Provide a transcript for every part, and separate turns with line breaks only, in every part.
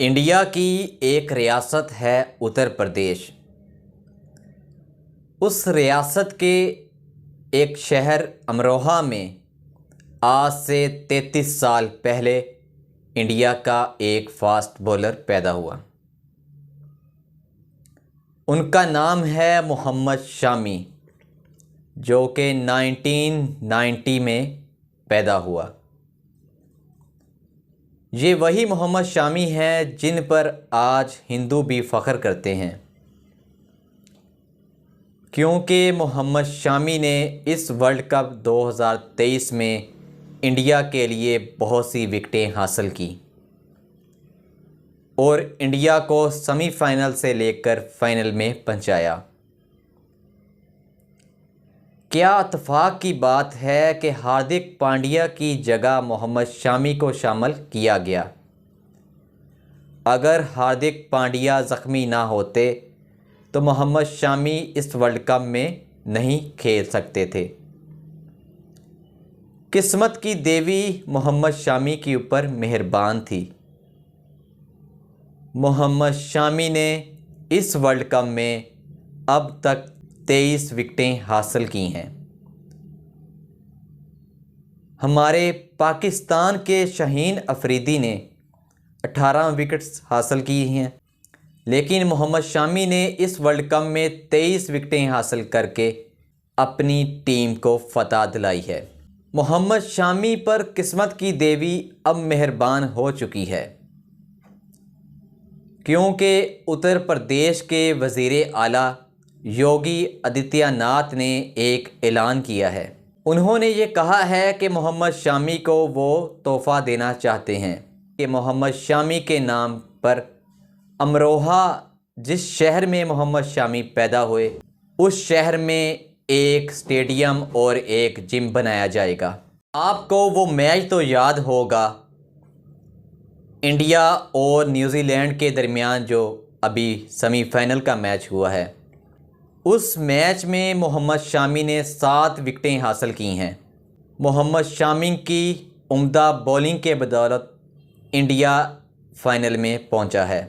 India کی ایک ریاست ہے اتر پردیش۔ اس ریاست کے ایک شہر امروہہ میں آج سے 33 سال پہلے انڈیا کا ایک فاسٹ بولر پیدا ہوا۔ ان کا نام ہے محمد شامی، جو کہ 1990 میں پیدا ہوا۔ یہ وہی محمد شامی ہیں جن پر آج ہندو بھی فخر کرتے ہیں، کیونکہ محمد شامی نے اس ورلڈ کپ 2023 میں انڈیا کے لیے بہت سی وکٹیں حاصل کی اور انڈیا کو سیمی فائنل سے لے کر فائنل میں پہنچایا۔ کیا اتفاق کی بات ہے کہ ہاردک پانڈیا کی جگہ محمد شامی کو شامل کیا گیا۔ اگر ہاردک پانڈیا زخمی نہ ہوتے تو محمد شامی اس ورلڈ کپ میں نہیں کھیل سکتے تھے۔ قسمت کی دیوی محمد شامی کے اوپر مہربان تھی۔ محمد شامی نے اس ورلڈ کپ میں اب تک 23 وکٹیں حاصل کی ہیں۔ ہمارے پاکستان کے شاہین افریدی نے 18 وکٹس حاصل کی ہیں، لیکن محمد شامی نے اس ورلڈ کپ میں 23 وکٹیں حاصل کر کے اپنی ٹیم کو فتح دلائی ہے۔ محمد شامی پر قسمت کی دیوی اب مہربان ہو چکی ہے، کیونکہ اتر پردیش کے وزیر اعلیٰ یوگی آدتیہ ناتھ نے ایک اعلان کیا ہے۔ انہوں نے یہ کہا ہے کہ محمد شامی کو وہ تحفہ دینا چاہتے ہیں کہ محمد شامی کے نام پر امروہہ، جس شہر میں محمد شامی پیدا ہوئے، اس شہر میں ایک اسٹیڈیم اور ایک جم بنایا جائے گا۔ آپ کو وہ میچ تو یاد ہوگا، انڈیا اور نیوزی لینڈ کے درمیان جو ابھی سیمی فائنل کا میچ ہوا ہے، اس میچ میں محمد شامی نے 7 وکٹیں حاصل کی ہیں۔ محمد شامی کی عمدہ بولنگ کے بدولت انڈیا فائنل میں پہنچا ہے۔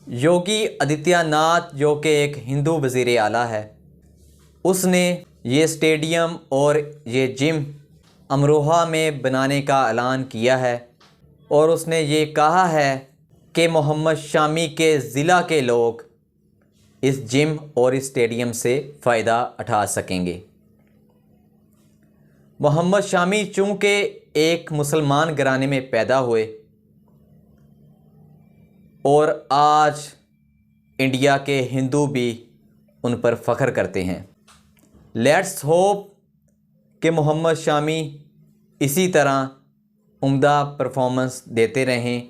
یوگی آدتیہ ناتھ، جو کہ ایک ہندو وزیر اعلیٰ ہے، اس نے یہ اسٹیڈیم اور یہ جم امروہہ میں بنانے کا اعلان کیا ہے، اور اس نے یہ کہا ہے کہ محمد شامی کے ضلع کے لوگ اس جم اور اس اسٹیڈیم سے فائدہ اٹھا سکیں گے۔ محمد شامی چونکہ ایک مسلمان گھرانے میں پیدا ہوئے اور آج انڈیا کے ہندو بھی ان پر فخر کرتے ہیں۔ لیٹس ہوپ کہ محمد شامی اسی طرح عمدہ پرفارمنس دیتے رہیں